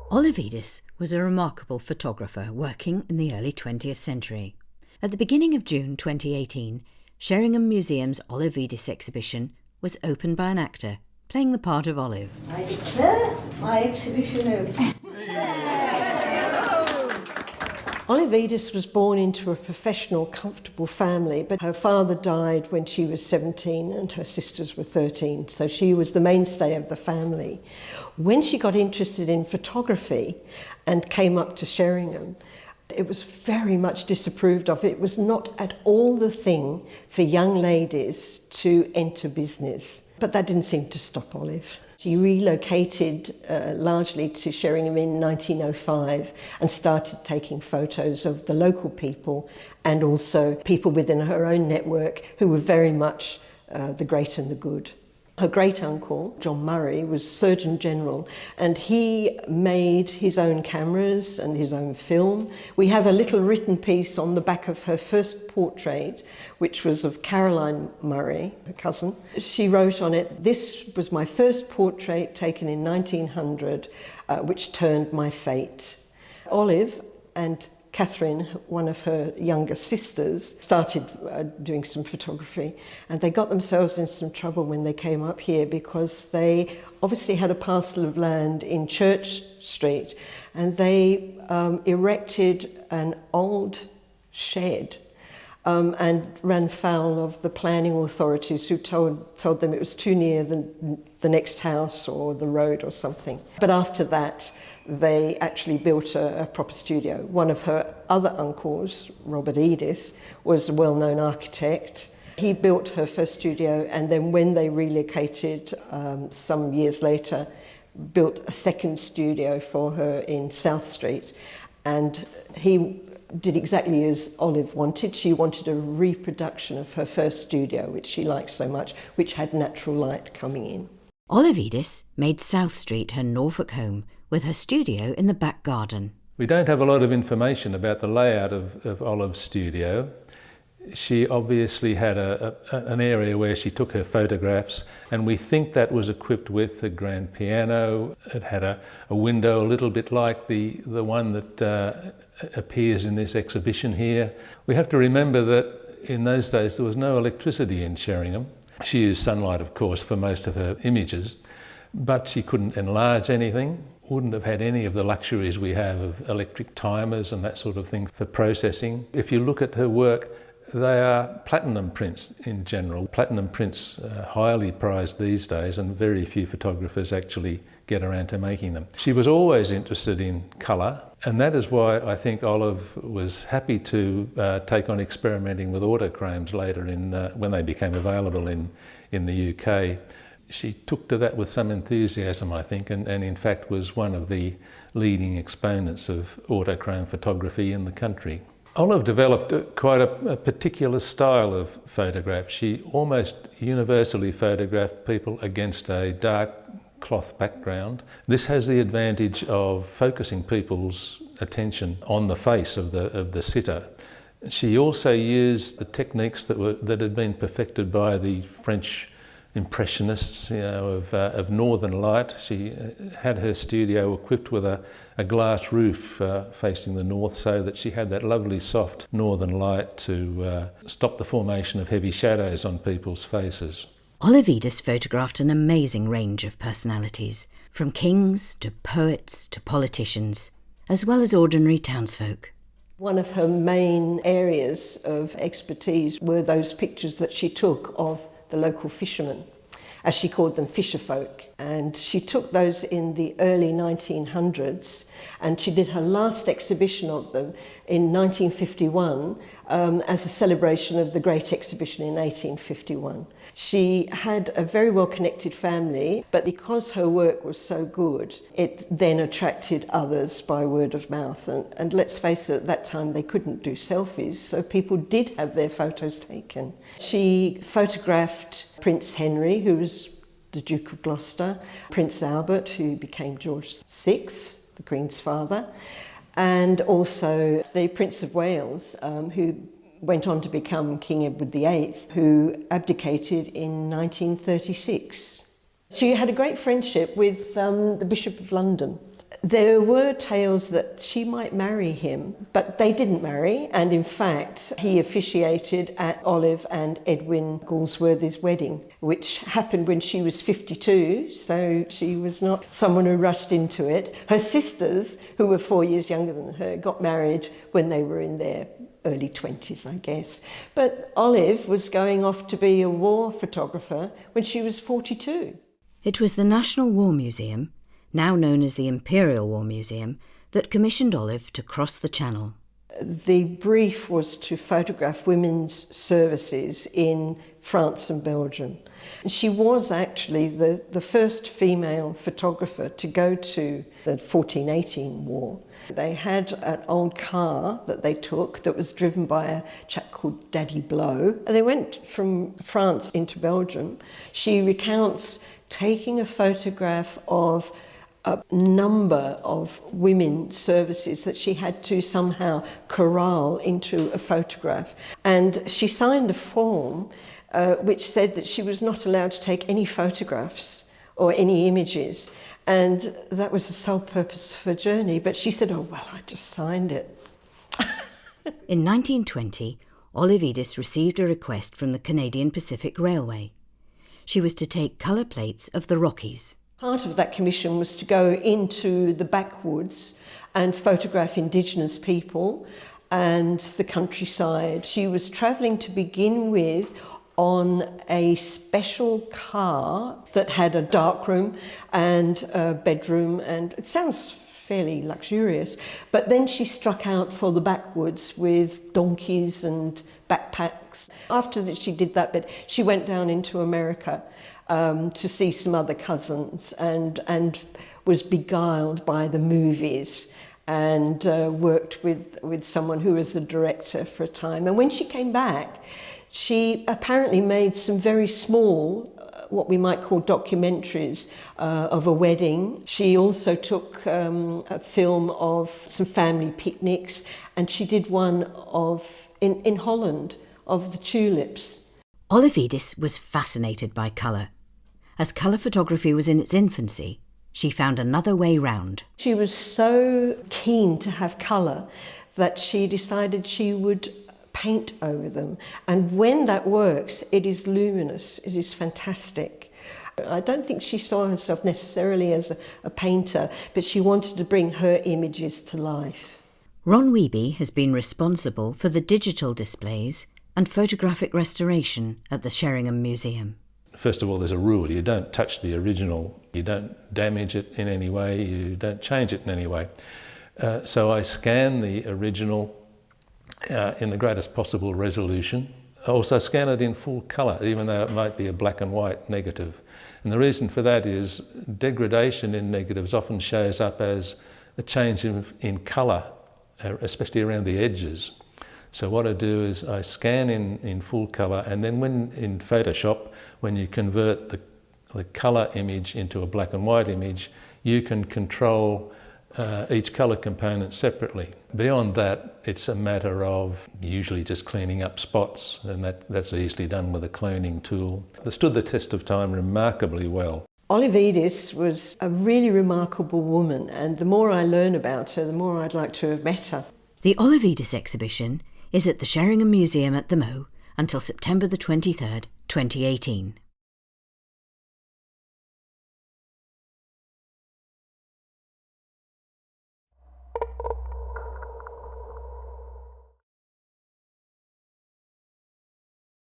Olive Edis was a remarkable photographer working in the early 20th century. At the beginning of June 2018, Sheringham Museum's Olive Edis exhibition was opened by an actor playing the part of Olive. I declare my exhibition open. Olive Edis was born into a professional, comfortable family, but her father died when she was 17 and her sisters were 13, so she was the mainstay of the family. When she got interested in photography and came up to Sheringham, it was very much disapproved of. It was not at all the thing for young ladies to enter business, but that didn't seem to stop Olive. She relocated largely to Sheringham in 1905 and started taking photos of the local people and also people within her own network who were very much the great and the good. Her great-uncle, John Murray, was Surgeon General, and he made his own cameras and his own film. We have a little written piece on the back of her first portrait, which was of Caroline Murray, her cousin. She wrote on it, "This was my first portrait taken in 1900, which turned my fate." Olive and Catherine, one of her younger sisters, started doing some photography, and they got themselves in some trouble when they came up here because they obviously had a parcel of land in Church Street, and they erected an old shed and ran foul of the planning authorities who told them it was too near the next house or the road or something. But after that, they actually built a proper studio. One of her other uncles, Robert Edis, was a well-known architect. He built her first studio, and then when they relocated some years later, built a second studio for her in South Street. And he did exactly as Olive wanted. She wanted a reproduction of her first studio, which she liked so much, which had natural light coming in. Olive Edis made South Street her Norfolk home, with her studio in the back garden. We don't have a lot of information about the layout of Olive's studio. She obviously had an area where she took her photographs, and we think that was equipped with a grand piano. It had a window a little bit like the one that appears in this exhibition here. We have to remember that in those days there was no electricity in Sheringham. She used sunlight, of course, for most of her images, but she couldn't enlarge anything. Wouldn't have had any of the luxuries we have of electric timers and that sort of thing for processing. If you look at her work, they are platinum prints in general. Platinum prints are highly prized these days, and very few photographers actually get around to making them. She was always interested in colour, and that is why I think Olive was happy to take on experimenting with autochromes later when they became available in the UK. She took to that with some enthusiasm, I think, and in fact was one of the leading exponents of autochrome photography in the country. Olive developed quite a particular style of photograph. She almost universally photographed people against a dark cloth background. This has the advantage of focusing people's attention on the face of the sitter. She also used the techniques that had been perfected by the French Impressionists, of northern light. She had her studio equipped with a glass roof facing the north, so that she had that lovely soft northern light to stop the formation of heavy shadows on people's faces. Olive Edis photographed an amazing range of personalities, from kings to poets to politicians, as well as ordinary townsfolk. One of her main areas of expertise were those pictures that she took of the local fishermen, as she called them, fisher folk. And she took those in the early 1900s, and she did her last exhibition of them in 1951 as a celebration of the Great Exhibition in 1851. She had a very well-connected family, but because her work was so good, it then attracted others by word of mouth. And let's face it, at that time they couldn't do selfies, so people did have their photos taken. She photographed Prince Henry, who was the Duke of Gloucester, Prince Albert, who became George VI, the Queen's father, and also the Prince of Wales, who went on to become King Edward VIII, who abdicated in 1936. She had a great friendship with the Bishop of London, there were tales that she might marry him, but they didn't marry, and in fact he officiated at Olive and Edwin Galsworthy's wedding, which happened when she was 52, so she was not someone who rushed into it. Her sisters, who were 4 years younger than her, got married when they were in their early 20s, I guess. But Olive was going off to be a war photographer when she was 42. It was the National War Museum, now known as the Imperial War Museum, that commissioned Olive to cross the Channel. The brief was to photograph women's services in France and Belgium. She was actually the first female photographer to go to the 1418 war. They had an old car that they took that was driven by a chap called Daddy Blow. They went from France into Belgium. She recounts taking a photograph of a number of women's services that she had to somehow corral into a photograph. And she signed a form which said that she was not allowed to take any photographs or any images. And that was the sole purpose of her journey. But she said, oh, well, I just signed it. In 1920, Olive Edis received a request from the Canadian Pacific Railway. She was to take colour plates of the Rockies. Part of that commission was to go into the backwoods and photograph Indigenous people and the countryside. She was travelling to begin with on a special car that had a darkroom and a bedroom, and it sounds fairly luxurious. But then she struck out for the backwoods with donkeys and backpacks. After she did that bit, she went down into America to see some other cousins and was beguiled by the movies and worked with someone who was the director for a time. And when she came back, she apparently made some very small, what we might call documentaries of a wedding. She also took a film of some family picnics, and she did one in Holland of the tulips. Olive Edis was fascinated by colour. As colour photography was in its infancy, she found another way round. She was so keen to have colour that she decided she would paint over them. And when that works, it is luminous, it is fantastic. I don't think she saw herself necessarily as a painter, but she wanted to bring her images to life. Ron Wiebe has been responsible for the digital displays and photographic restoration at the Sheringham Museum. First of all, there's a rule: you don't touch the original, you don't damage it in any way, you don't change it in any way. So I scan the original in the greatest possible resolution. I also scan it in full colour, even though it might be a black and white negative. And the reason for that is degradation in negatives often shows up as a change in colour, especially around the edges. So what I do is I scan in full colour, and then when in Photoshop, when you convert the colour image into a black and white image, you can control each colour component separately. Beyond that, it's a matter of usually just cleaning up spots, and that's easily done with a cloning tool. It stood the test of time remarkably well. Olive Edis was a really remarkable woman, and the more I learn about her, the more I'd like to have met her. The Olive Edis exhibition is at the Sheringham Museum at the Mow until September the 23rd, 2018.